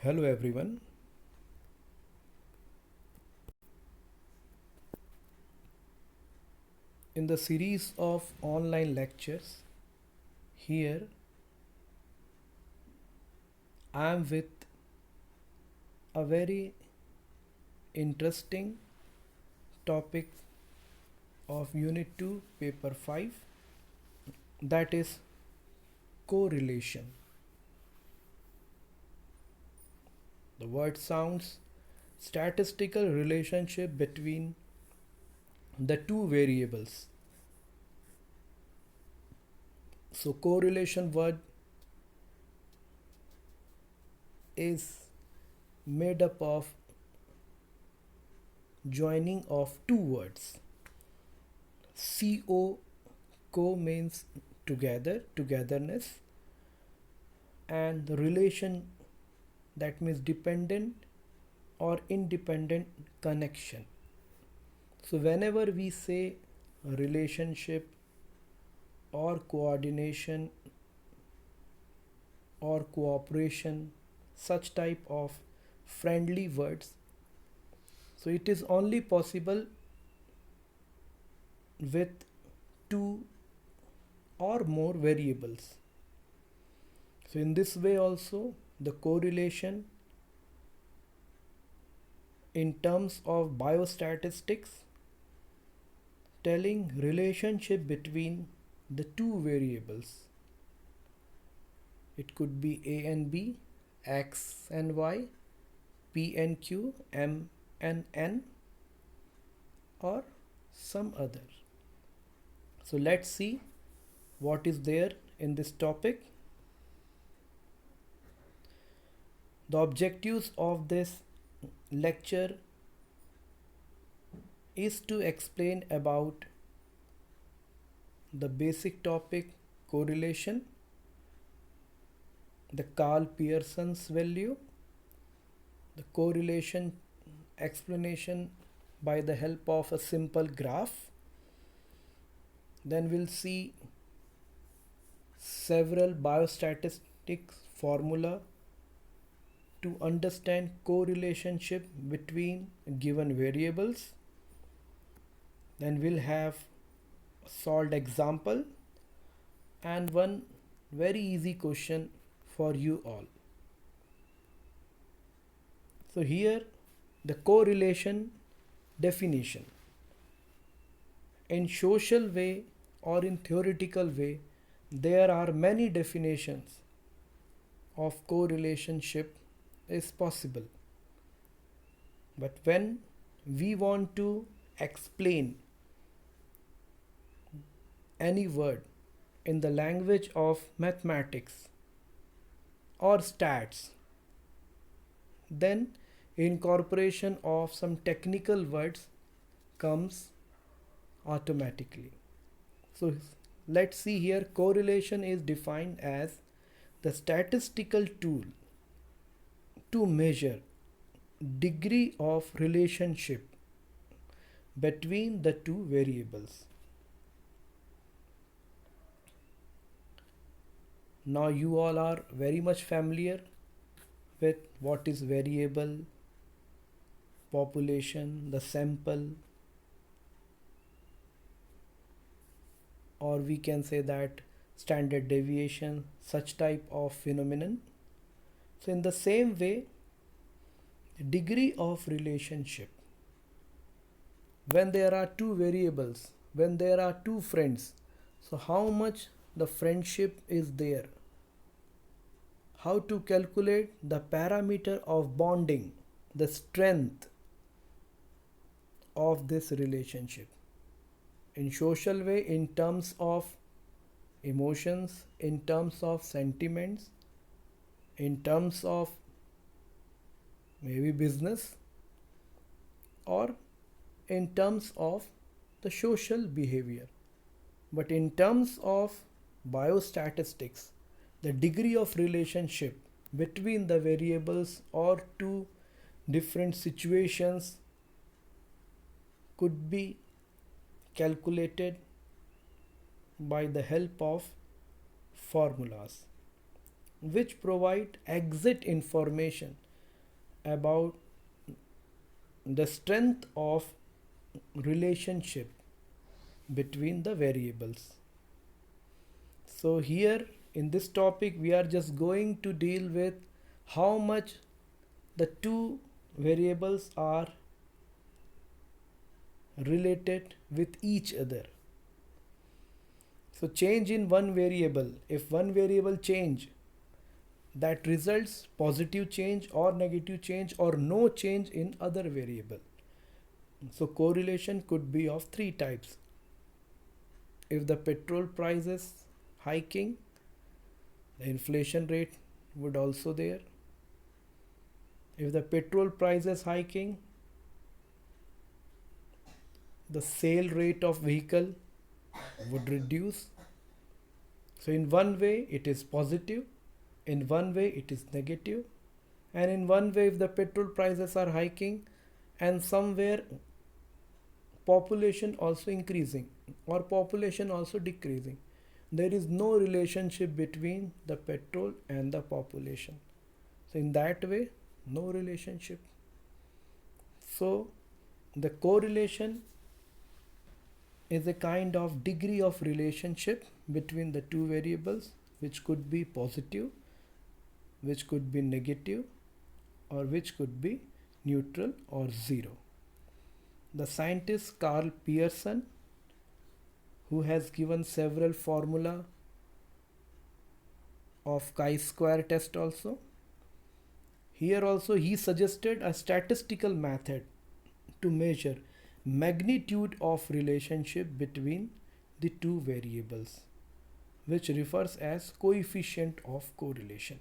Hello everyone. In the series of online lectures, here I am with a very interesting topic of Unit 2, Paper 5, that is correlation. The word sounds statistical relationship between the two variables. So correlation word is made up of joining of two words. Co means together, togetherness, and the relation, that means dependent or independent connection. So whenever we say relationship or coordination or cooperation, such type of friendly words, so it is only possible with two or more variables. So in this way also the correlation in terms of biostatistics telling relationship between the two variables. It could be A and B, X and Y, P and Q, M and N, or some other. So let's see what is there in this topic. The objectives of this lecture is to explain about the basic topic correlation, the Karl Pearson's value, the correlation explanation by the help of a simple graph. Then we'll see several biostatistics formula to understand correlationship between given variables. Then we'll have a solved example and one very easy question for you all. So here the correlation definition. In social way or in theoretical way, there are many definitions of correlationship is possible. But when we want to explain any word in the language of mathematics or stats, then incorporation of some technical words comes automatically. So let's see here, correlation is defined as the statistical tool to measure degree of relationship between the two variables. Now you all are very much familiar with what is variable, population, the sample, or we can say that standard deviation, such type of phenomenon. So in the same way, degree of relationship, when there are two variables, when there are two friends, so how much the friendship is there, how to calculate the parameter of bonding, the strength of this relationship. In social way, in terms of emotions, in terms of sentiments, in terms of maybe business, or in terms of the social behavior. But in terms of biostatistics, the degree of relationship between the variables or two different situations could be calculated by the help of formulas which provide exact information about the strength of relationship between the variables. So here in this topic we are just going to deal with how much the two variables are related with each other. So change in one variable, if one variable change, that results positive change or negative change or no change in other variable. So correlation could be of three types. If the petrol price is hiking, the inflation rate would also there. If the petrol price is hiking, the sale rate of vehicle would reduce. So in one way it is positive, in one way it is negative, and in one way if the petrol prices are hiking and somewhere population also increasing or population also decreasing, there is no relationship between the petrol and the population. So in that way, no relationship. So the correlation is a kind of degree of relationship between the two variables, which could be positive, which could be negative, or which could be neutral or zero. The scientist Carl Pearson, who has given several formula of chi-square test also, here also he suggested a statistical method to measure magnitude of relationship between the two variables, which refers as coefficient of correlation.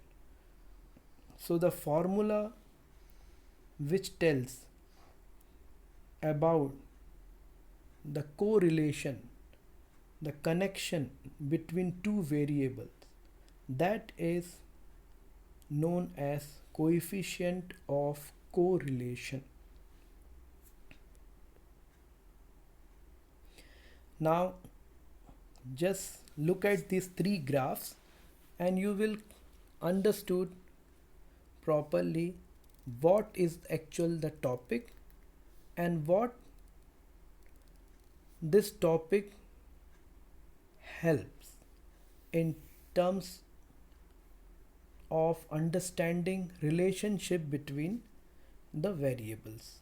So the formula which tells about the correlation, the connection between two variables, that is known as coefficient of correlation. Now just look at these three graphs and you will understood properly what is actual the topic and what this topic helps in terms of understanding relationship between the variables.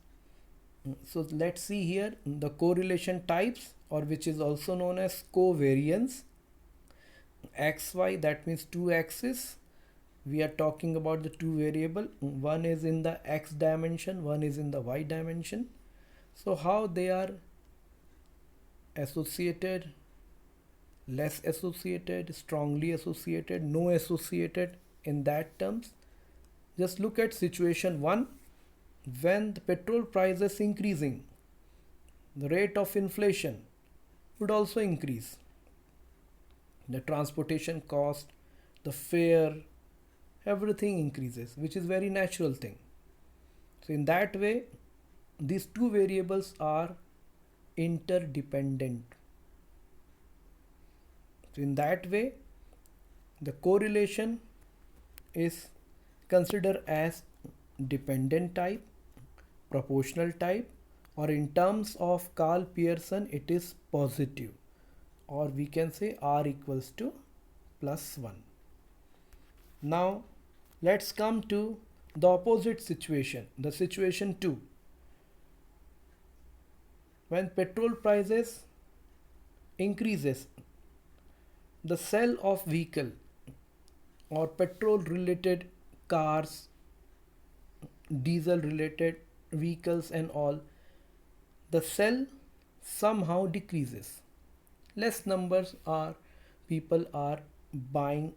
So let's see here the correlation types, or which is also known as covariance. XY, that means two axes. We are talking about the two variable, one is in the x dimension, one is in the y dimension. So how they are associated, less associated, strongly associated, no associated, in that terms. Just look at situation 1. When the petrol price is increasing, the rate of inflation would also increase. The transportation cost, the fare, everything increases, which is very natural thing. So in that way, these two variables are interdependent. So in that way, the correlation is considered as dependent type, proportional type, or in terms of Carl Pearson it is positive, or we can say R equals to +1. Now let's come to the opposite situation, the situation 2. When petrol prices increases, the sale of vehicle or petrol related cars, diesel related vehicles and all, the sale somehow decreases. Less numbers are people are buying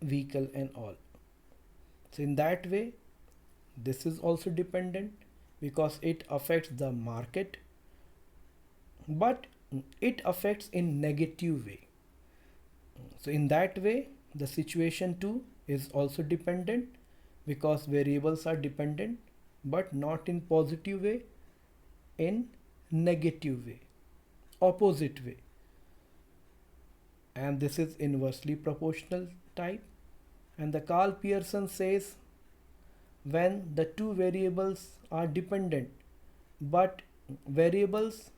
vehicle and all. So in that way, this is also dependent because it affects the market, but it affects in negative way. So in that way, the situation 2 is also dependent because variables are dependent, but not in positive way, in negative way, opposite way. And this is inversely proportional type. And the Carl Pearson says when the two variables are dependent, but variables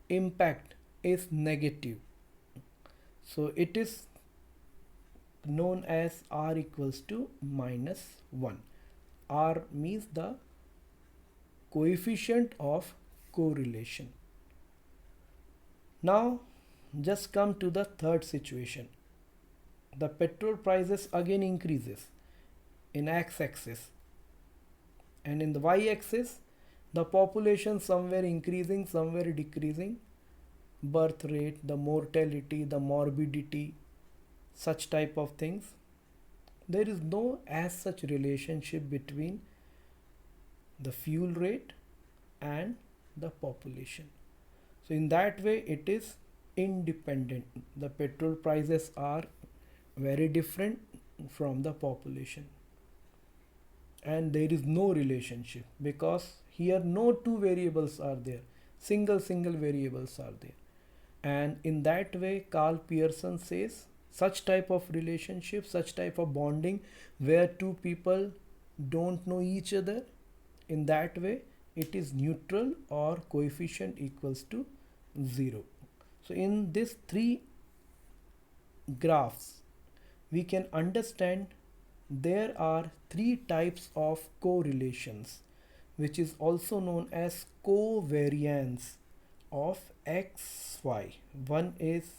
impact is negative. So it is known as r equals to -1. R means the coefficient of correlation. Now just come to the third situation. The petrol prices again increases in x-axis, and in the y-axis the population somewhere increasing, somewhere decreasing, birth rate, the mortality, the morbidity, such type of things. There is no as such relationship between the fuel rate and the population. So in that way it is independent. The petrol prices are very different from the population, and there is no relationship because here no two variables are there, single variables are there. And in that way Karl Pearson says such type of relationship, such type of bonding where two people don't know each other, in that way it is neutral or coefficient equals to 0. So in these three graphs we can understand there are three types of correlations, which is also known as covariance of xy. One is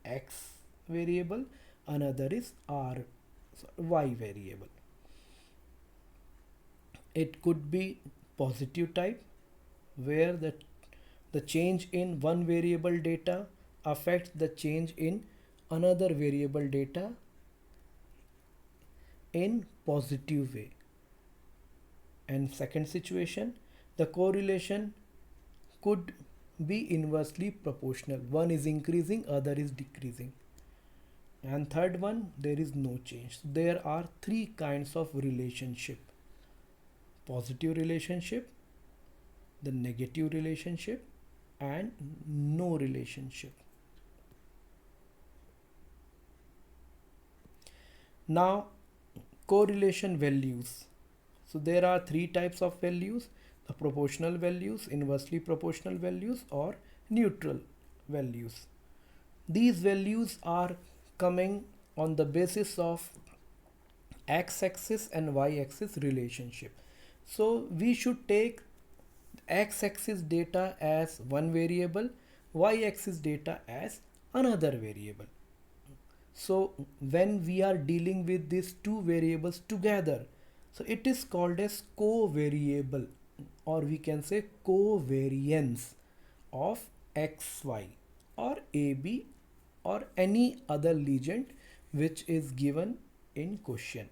x variable, another is y variable. It could be positive type, where the change in one variable data affects the change in another variable data in positive way. And second situation, the correlation could be inversely proportional. One is increasing, other is decreasing. And third one, there is no change. There are three kinds of relationship: positive relationship, the negative relationship, and no relationship. Now correlation values. So there are three types of values: the proportional values, inversely proportional values, or neutral values. These values are coming on the basis of x-axis and y-axis relationship. So we should take x-axis data as one variable, y-axis data as another variable. So when we are dealing with these two variables together, so it is called as covariable, or we can say covariance of xy or AB or any other legend which is given in question,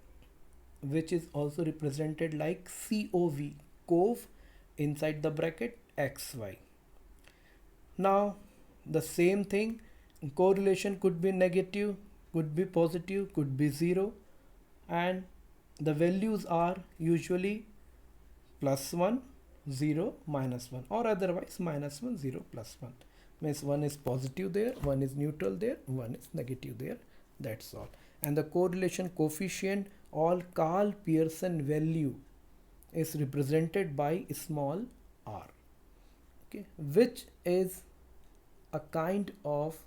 which is also represented like COV, cove, inside the bracket xy. Now the same thing, correlation could be negative, could be positive, could be 0, and the values are usually +1, 0, -1, or otherwise -1, 0, +1. Means one is positive there, one is neutral there, one is negative there. That's all. And the correlation coefficient, all Karl Pearson value, is represented by small r. Okay, which is a kind of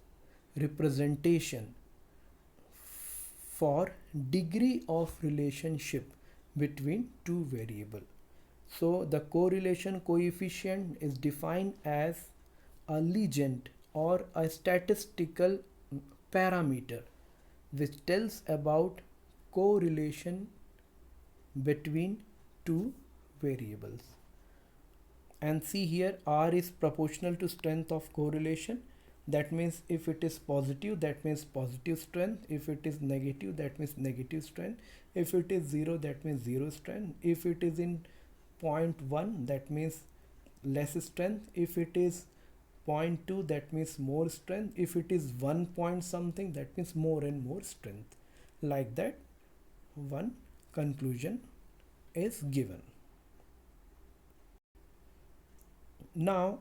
representation for degree of relationship between two variables. So the correlation coefficient is defined as a legend or a statistical parameter which tells about correlation between two variables. And see here, r is proportional to strength of correlation. That means if it is positive, that means positive strength. If it is negative, that means negative strength. If it is 0, that means 0 strength. If it is in 0.1, that means less strength. If it is 0.2, that means more strength. If it is 1 point something, that means more and more strength. Like that, one conclusion is given. Now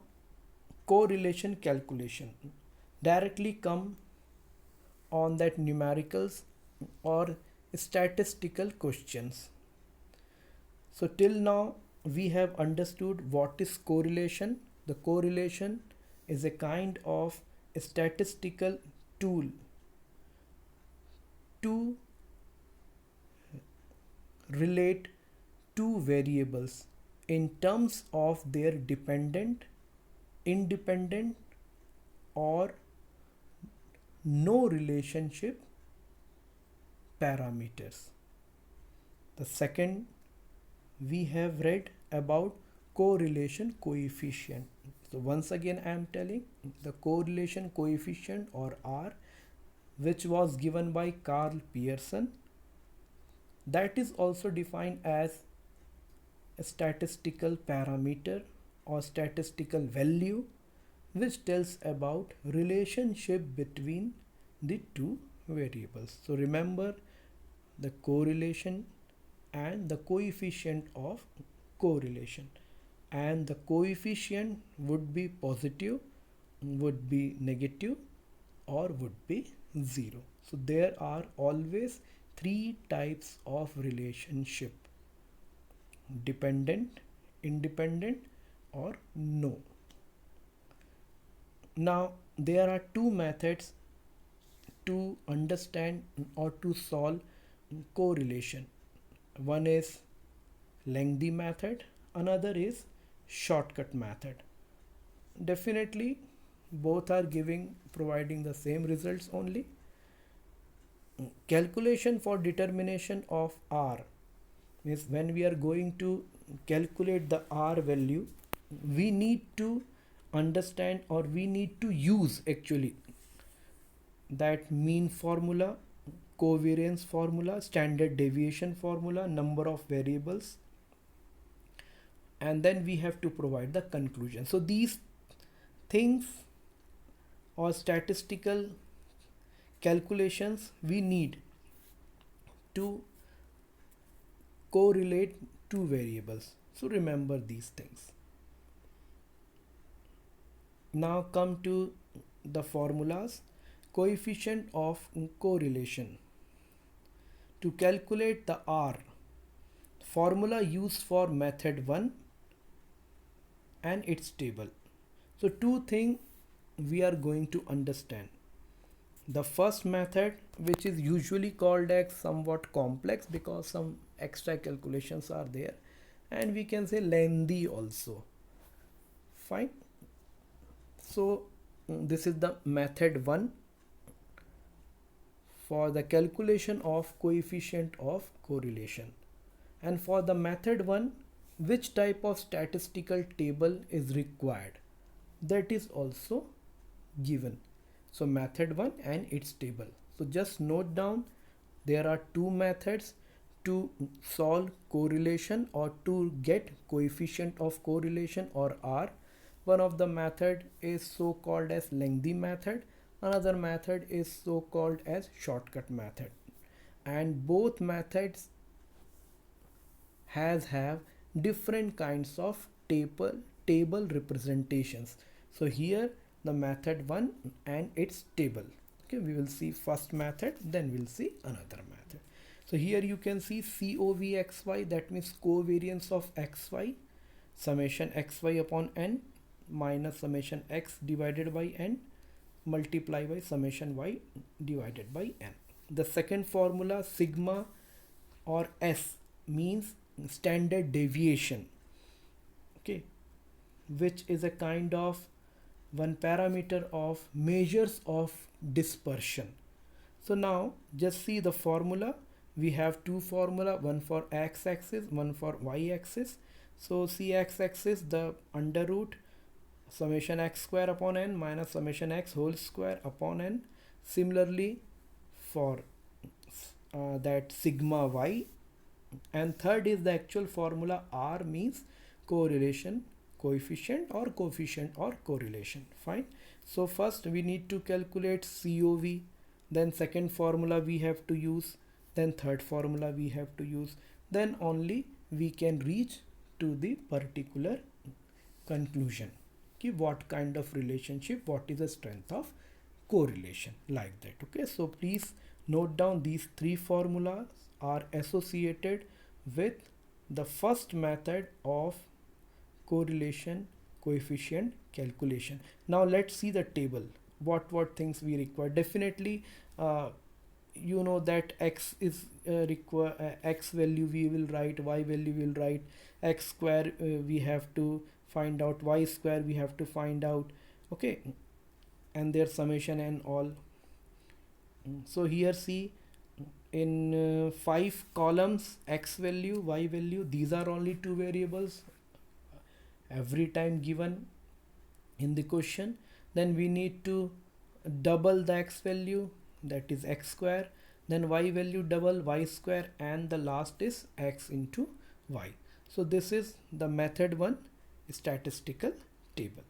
correlation calculation directly come on that numericals or statistical questions. So till now we have understood what is correlation. The correlation is a kind of a statistical tool to relate two variables in terms of their dependent, independent, or no relationship parameters. The second, we have read about correlation coefficient. So once again I am telling the correlation coefficient or R, which was given by Carl Pearson, that is also defined as a statistical parameter or statistical value which tells about relationship between the two variables. So remember the correlation and the coefficient of correlation, and the coefficient would be positive, would be negative, or would be 0. So there are always three types of relationship: dependent, independent, or no. Now there are two methods to understand or to solve correlation. One is lengthy method, another is shortcut method. Definitely both are providing the same results only. Calculation for determination of R means when we are going to calculate the R value, we need to understand or we need to use actually that mean formula, covariance formula, standard deviation formula, number of variables, and then we have to provide the conclusion. So these things or statistical calculations we need to correlate two variables. So remember these things. Now come to the formulas. Coefficient of correlation. To calculate the R, formula used for method 1 and its table. So two things we are going to understand. The first method, which is usually called as somewhat complex because some extra calculations are there, and we can say lengthy also. Fine. So this is the method 1 for the calculation of coefficient of correlation. And for the method 1, which type of statistical table is required, that is also given. So method 1 and its table. So just note down there are two methods to solve correlation or to get coefficient of correlation or R. One of the method is so called as lengthy method, another method is so called as shortcut method, and both methods have different kinds of table representations. So here the method 1 and its table. Okay, we will see first method, then we'll see another method. So here you can see COVXY, that means covariance of XY, summation XY upon n minus summation x divided by n multiply by summation y divided by n. The second formula, sigma or S, means standard deviation, okay, which is a kind of one parameter of measures of dispersion. So now just see the formula. We have two formula, one for x-axis, one for y-axis. So see x-axis, the under root summation x square upon n minus summation x whole square upon n. Similarly for that sigma y. And third is the actual formula R, means correlation coefficient or coefficient or correlation. Fine. So first we need to calculate COV, then second formula we have to use, then third formula we have to use, then only we can reach to the particular conclusion. Okay, what kind of relationship, what is the strength of correlation, like that. Okay, so please note down these three formulas are associated with the first method of correlation coefficient calculation. Now let's see the table. What things we require. Definitely you know that x is require x value we will write, y value we will write, x square we have to find out, y square we have to find out, okay, and their summation and all. So here see, in 5 columns, x value, y value, these are only two variables every time given in the question. Then we need to double the x value, that is x square, then y value double y square, and the last is x into y. So this is the method 1 statistical table.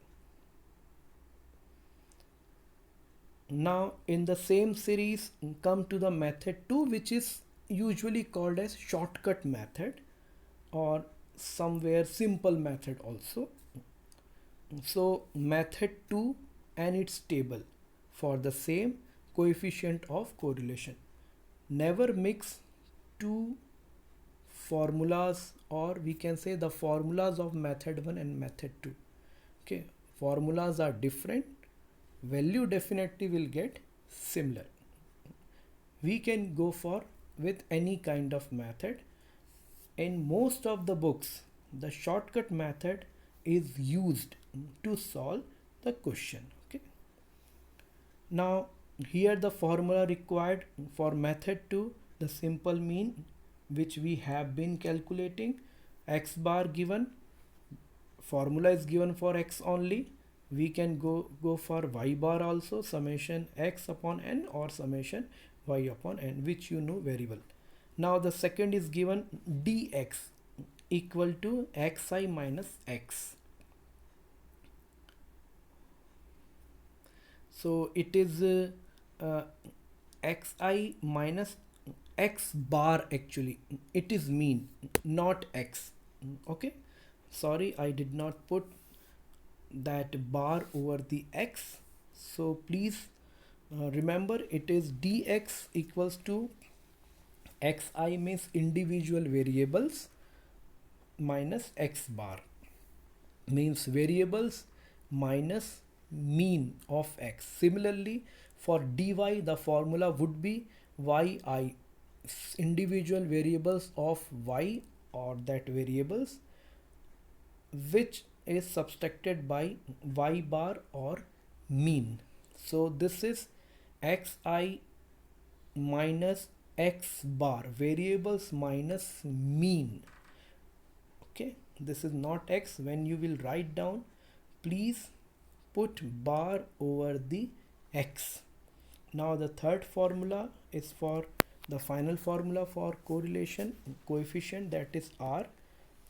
Now in the same series, come to the method 2, which is usually called as shortcut method or somewhere simple method also. So method 2 and its table for the same coefficient of correlation. Never mix two formulas, or we can say the formulas of method 1 and method 2. Okay, formulas are different, value definitely will get similar. We can go for with any kind of method. In most of the books, the shortcut method is used to solve the question. Okay. Now here the formula required for method 2, the simple mean which we have been calculating, x bar given, formula is given for x only. We can go for y bar also, summation x upon n or summation y upon n, which you know very well. Now the second is given dx equal to xi minus x. So it is xi minus x bar, actually it is mean, not x. Okay, sorry, I did not put that bar over the x, so please remember it is dx equals to xi means individual variables minus x bar means variables minus mean of x. Similarly for dy the formula would be yi, individual variables of y or that variables which is subtracted by y bar or mean. So this is xi minus x bar, variables minus mean. Okay, this is not x. When you will write down, please put bar over the x. Now the third formula is for the final formula for correlation coefficient, that is r,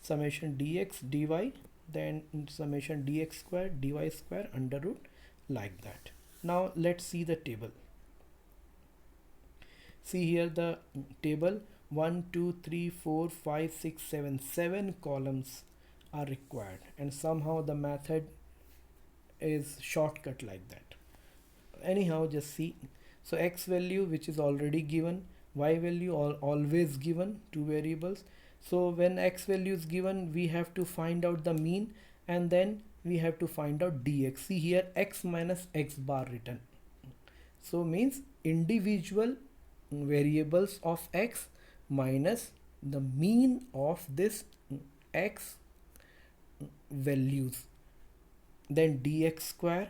summation dx dy, then summation dx square dy square under root, like that. Now let's see the table. See here the table, 1 2 3 4 5 6 7 columns are required, and somehow the method is shortcut like that. Anyhow, just see. So x value which is already given, y value always given, two variables. So when x value is given, we have to find out the mean, and then we have to find out dx. See here, x minus x bar written, so means individual variables of x minus the mean of this x values, then dx square,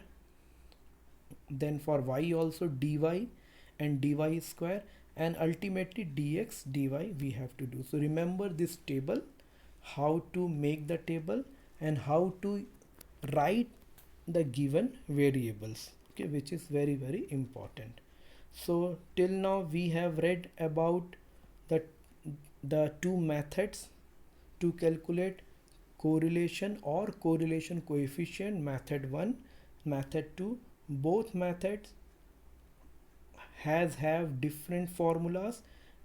then for y also dy and dy square, and ultimately dx dy we have to do. So remember this table, how to make the table and how to write the given variables, okay, which is very important. So till now we have read about the two methods to calculate correlation or correlation coefficient, method 1, method 2. Both methods have different formulas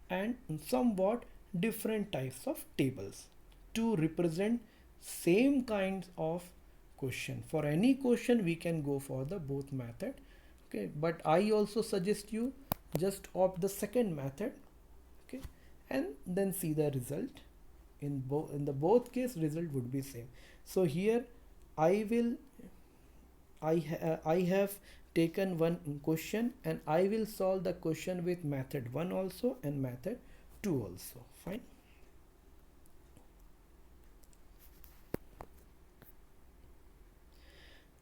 and somewhat different types of tables to represent same kinds of question. For any question we can go for the both method, okay, but I also suggest you just opt the second method, okay, and then see the result. in the both case result would be same. So here I will I have taken one question and I will solve the question with method 1 also and method 2 also. Fine.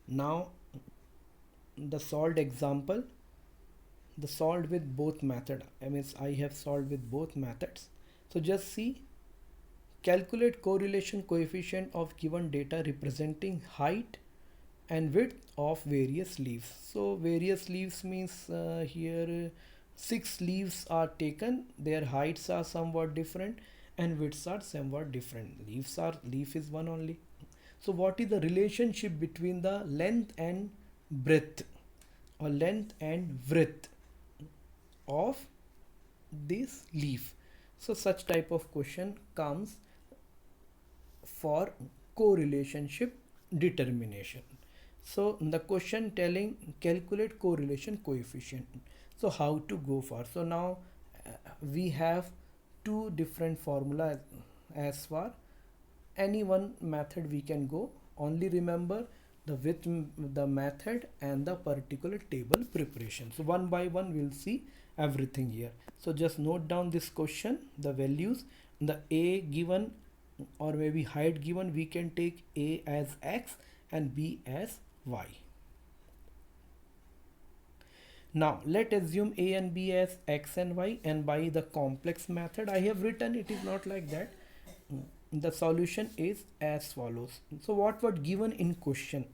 Now the solved example, the solved with both method, I mean I have solved with both methods. So just see, calculate correlation coefficient of given data representing height and width of various leaves. So various leaves means here 6 leaves are taken, their heights are somewhat different and widths are somewhat different. Leaf is one only. So what is the relationship between the length and breadth or length and width of this leaf? So such type of question comes for correlationship determination. So the question telling calculate correlation coefficient. So how to go for? So now we have two different formulas as far any one method we can go. Only remember the with the method and the particular table preparation. So one by one we'll see everything here. So just note down this question, the values, the a given or maybe height given, we can take a as x and b as y. Now let assume a and b as x and y, and by the complex method I have written, it is not like that. The solution is as follows. So what was given in question?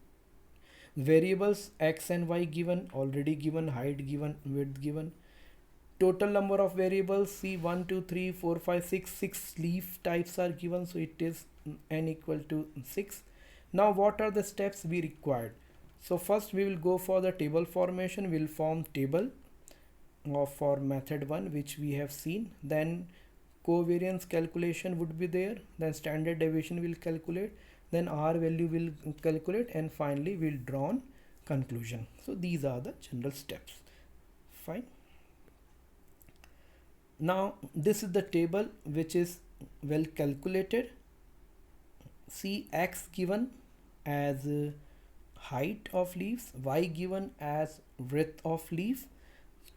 Variables x and y given, already given, height given, width given. Total number of variables, see 1 2 3 4 5 6, 6 leaf types are given, so it is n equal to 6. Now what are the steps we required? So first we will go for the table formation. We will form table for method 1 which we have seen. Then covariance calculation would be there, then standard deviation will calculate, then R value will calculate, and finally we'll draw on conclusion. So these are the general steps. Fine. Now this is the table which is well calculated. See, x given as height of leaves, y given as width of leaf,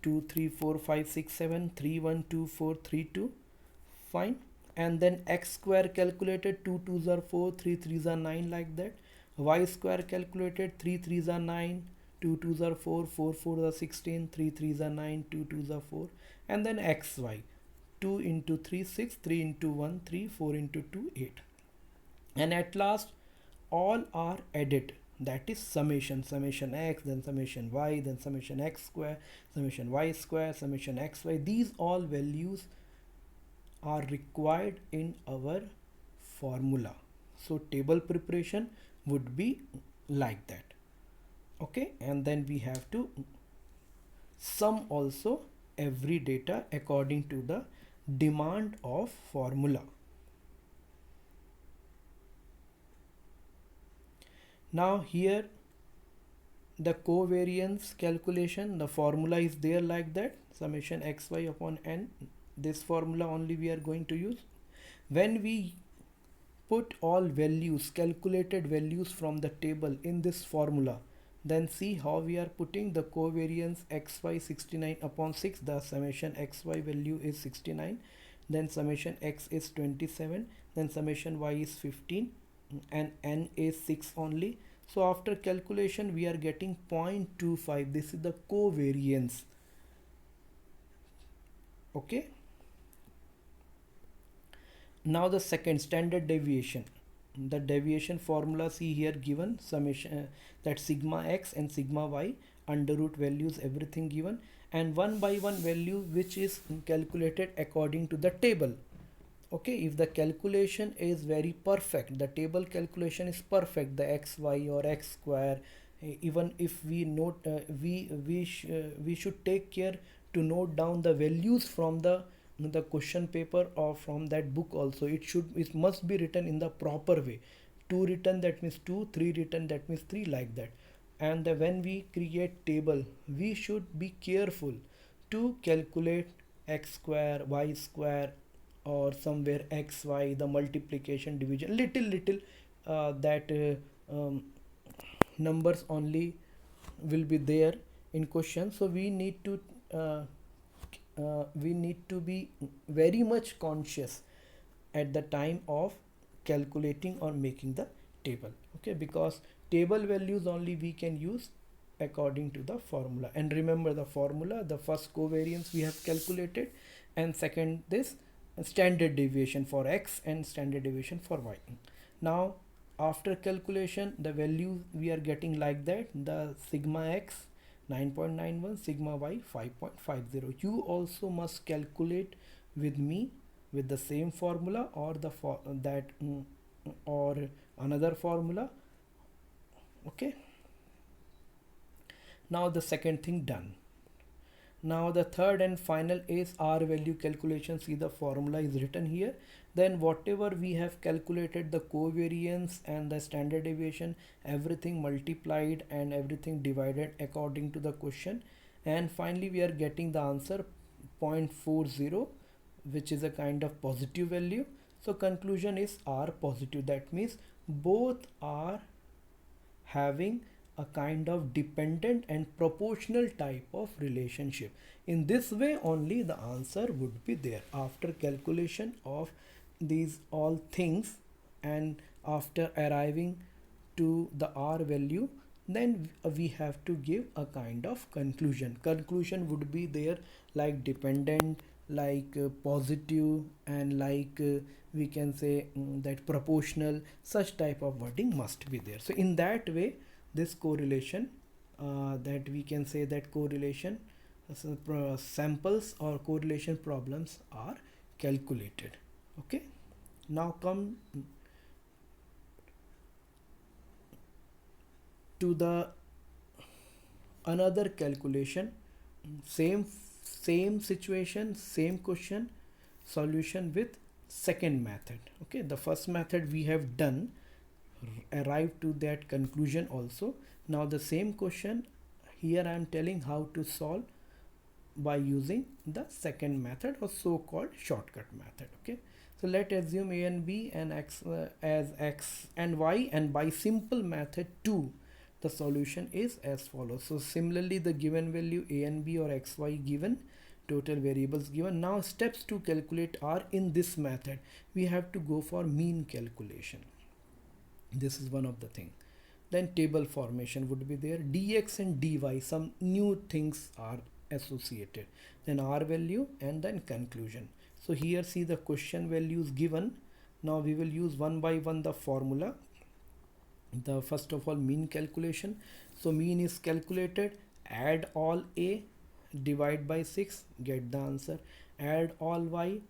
2 3 4 5 6 7 3 1 2 4 3 2. Fine. And then x square calculated, 2 2s are 4, 3 3s are 9, like that. Y square calculated, 3 3s are 9, 2 2s are 4, 4 4s are 16, 3 3s are 9, 2 2s are 4. And then xy, 2 into 3 6, 3 into 1 3, 4 into 2 8. And at last all are added, that is summation x, then summation y, then summation x square, summation y square, summation xy. These all values are required in our formula. So table preparation would be like that. Okay, and then we have to sum also every data according to the demand of formula. Now here the covariance calculation, the formula is there like that, summation xy upon n. This formula only we are going to use. When we put all values, calculated values from the table in this formula, then see how we are putting the covariance xy 69 upon 6, the summation xy value is 69, then summation x is 27, then summation y is 15, and n is 6 only. So after calculation we are getting 0.25. This is the covariance. Okay. Now the second, standard deviation. The deviation formula, see here given, summation that sigma x and sigma y, under root values, everything given, and one by one value which is calculated according to the table. Okay, if the calculation is very perfect, the table calculation is perfect, the x y or x square, even if we note we should take care to note down the values from the question paper or from that book also. It must be written in the proper way. 2 written, that means 2, 3 written, that means 3, like that. And when we create table, we should be careful to calculate x square, y square, or somewhere x y, the multiplication, division, little that numbers only will be there in question. So uh, we need to be very much conscious at the time of calculating or making the table, okay, because table values only we can use according to the formula. And remember the formula: the first covariance we have calculated, and second this standard deviation for x and standard deviation for y. Now after calculation, the value we are getting like that: the sigma x 9.91, sigma y 5.50. You also must calculate with me with the same formula, or or another formula, okay. Now the second thing done. Now the third and final is R value calculation. See, the formula is written here. Then whatever we have calculated, the covariance and the standard deviation, everything multiplied and everything divided according to the question, and finally we are getting the answer 0.40, which is a kind of positive value. So conclusion is R positive. That means both are having a kind of dependent and proportional type of relationship. In this way only the answer would be there. After calculation of these all things and after arriving to the R value, then we have to give a kind of conclusion would be there, like dependent, like positive, and like we can say that proportional. Such type of wording must be there. So in that way this correlation, that we can say that correlation samples or correlation problems are calculated, okay. Now come to the another calculation. Same situation, same question, solution with second method, okay. The first method we have done, arrived to that conclusion also. Now the same question here I am telling how to solve by using the second method, or so called shortcut method, okay. So let assume a and b and x as x and y, and by simple method 2 the solution is as follows. So similarly the given value a and b or x y given, total variables given. Now steps to calculate are in this method. We have to go for mean calculation. This is one of the thing. Then table formation would be there, dx and dy, some new things are associated, then R value, and then conclusion. So here see the question values given. Now we will use one by one the formula. The first of all mean calculation. So mean is calculated, add all a, divide by 6, get the answer, add all y,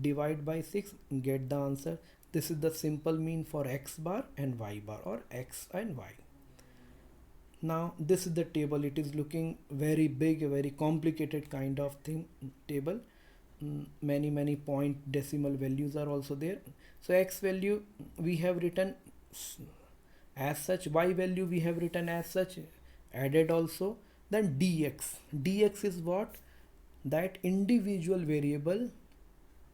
divide by 6, get the answer. This is the simple mean for x bar and y bar, or x and y. Now this is the table. It is looking very big, a very complicated kind of thing table. Many point decimal values are also there. So x value we have written as such, y value we have written as such, added also. Then dx is what? That individual variable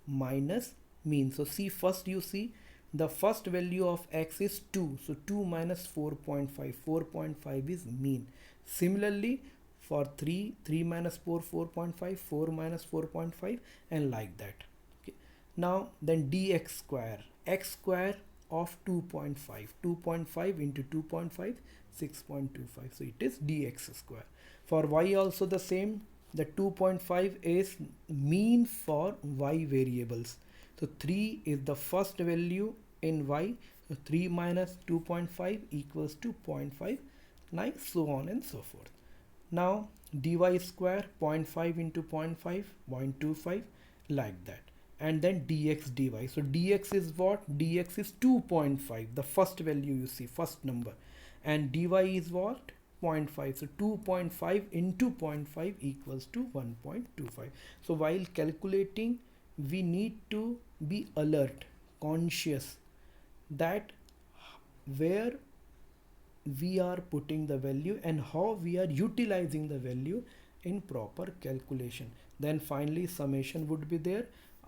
minus mean. So see, first you see the first value of x is 2, so 2 minus 4.5, 4.5 is mean. Similarly for 3 minus 4, 4.5, 4 minus 4.5, and like that, okay. Now then dx square, x square of 2.5, 2.5 into 2.5, 6.25, so it is dx square. For y also the same, the 2.5 is mean for y variables. So 3 is the first value in y. So 3 minus 2.5 equals to 0.59, so on and so forth. Now dy square, 0.5 into 0.5, 0.25, like that. And then dx dy. So dx is what? Dx is 2.5, the first value you see, first number. And dy is what? 0.5. So 2.5 into 0.5 equals to 1.25. So while calculating, we need to be alert, conscious that where we are putting the value and how we are utilizing the value in proper calculation. Then finally summation would be there.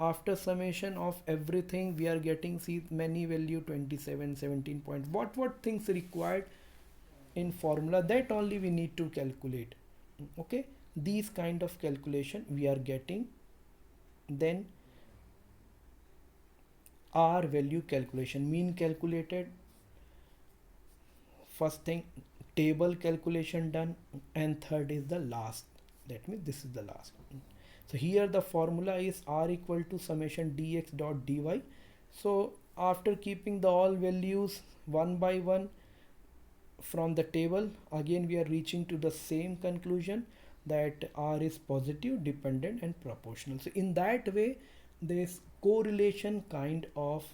after summation of everything we are getting, see, many value 27, 17 point, what things required in formula, that only we need to calculate. Okay, these kind of calculation we are getting. Then R value calculation, mean calculated, first thing table calculation done, and third is the last, that means this is the last. So here the formula is R equal to summation dx dot dy. So after keeping the all values one by one from the table, again we are reaching to the same conclusion, that R is positive, dependent and proportional. So in that way this correlation kind of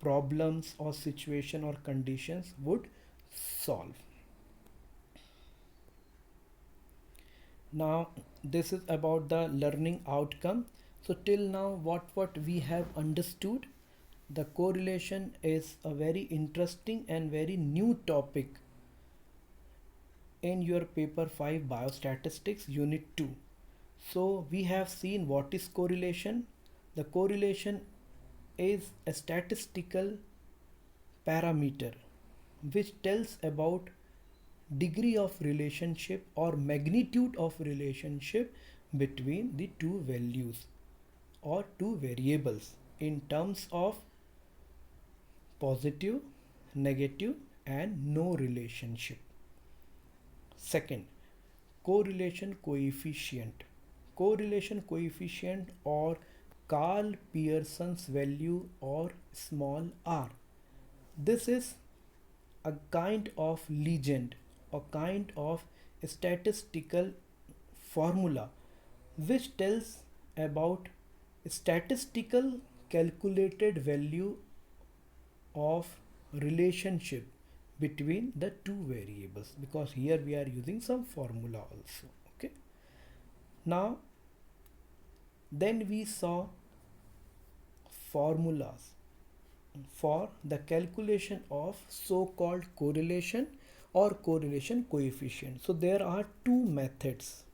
problems or situation or conditions would solve. Now this is about the learning outcome. So till now what we have understood, the correlation is a very interesting and very new topic in your paper 5 biostatistics unit 2. So we have seen what is correlation. The correlation is a statistical parameter which tells about degree of relationship or magnitude of relationship between the two values or two variables in terms of positive, negative and no relationship. Second, correlation coefficient. Correlation coefficient or Karl Pearson's value or small r. This is a kind of legend, a kind of statistical formula which tells about statistical calculated value of relationship between the two variables, because here we are using some formula also. Okay, now then we saw formulas for the calculation of so-called correlation or correlation coefficient. So there are two methods,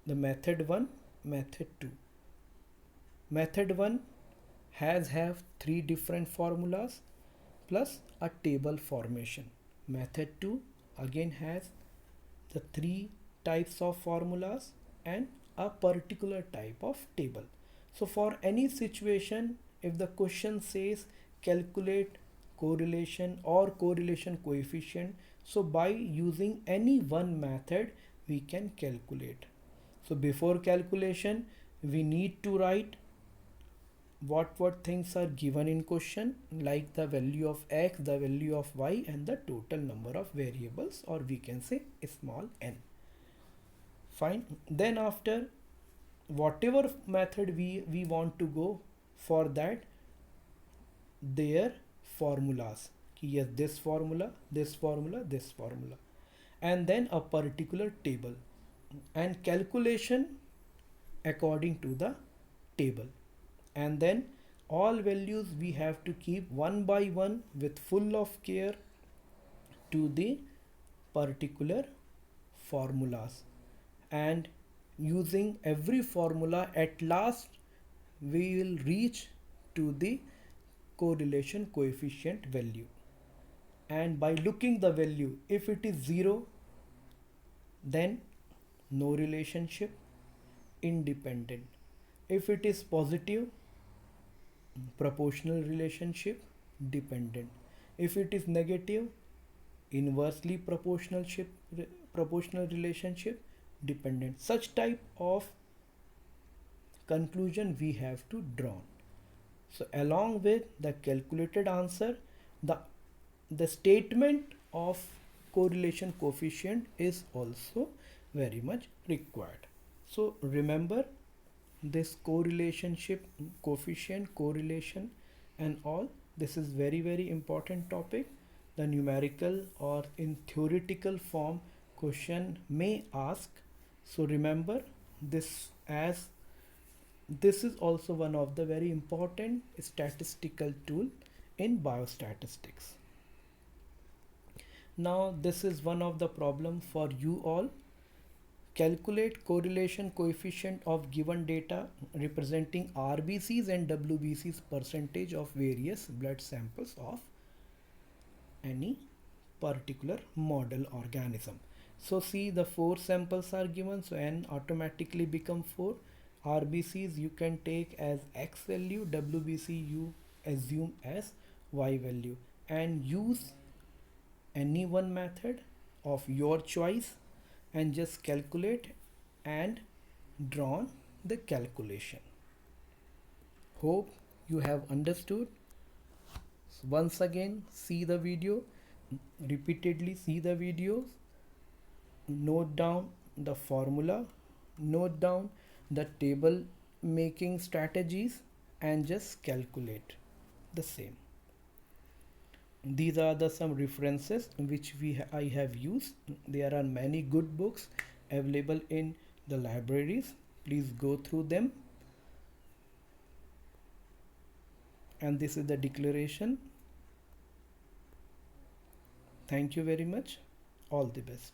the method 1, method 2. Method 1 have three different formulas plus a table formation. Method 2 again has the three types of formulas and a particular type of table. So for any situation, if the question says calculate correlation or correlation coefficient, so by using any one method we can calculate. So before calculation we need to write what things are given in question, like the value of x, the value of y and the total number of variables, or we can say small n. Fine. Then after, whatever method we want to go, for that their formulas, yes, this formula, this formula, this formula, and then a particular table and calculation according to the table, and then all values we have to keep one by one with full of care to the particular formulas, and using every formula at last we will reach to the correlation coefficient value. And by looking the value, if it is 0 then no relationship, independent. If it is positive, proportional relationship, dependent. If it is negative, inversely proportional relationship, dependent. Such type of conclusion we have to draw. So along with the calculated answer, the statement of correlation coefficient is also very much required. So remember this correlationship coefficient, correlation and all, this is very important topic. The numerical or in theoretical form question may ask. So remember this, as this is also one of the very important statistical tool in biostatistics. Now this is one of the problem for you all. Calculate correlation coefficient of given data representing RBCs and WBCs percentage of various blood samples of any particular model organism. So see, the 4 samples are given, so n automatically become 4. RBCs you can take as X value, WBC you assume as Y value, and use any one method of your choice and just calculate and draw the calculation. Hope you have understood. Once again, see the video, repeatedly see the videos, note down the formula, note down the table making strategies, and just calculate the same. These are the some references which I have used. There are many good books available in the libraries. Please go through them. And this is the declaration. Thank you very much. All the best.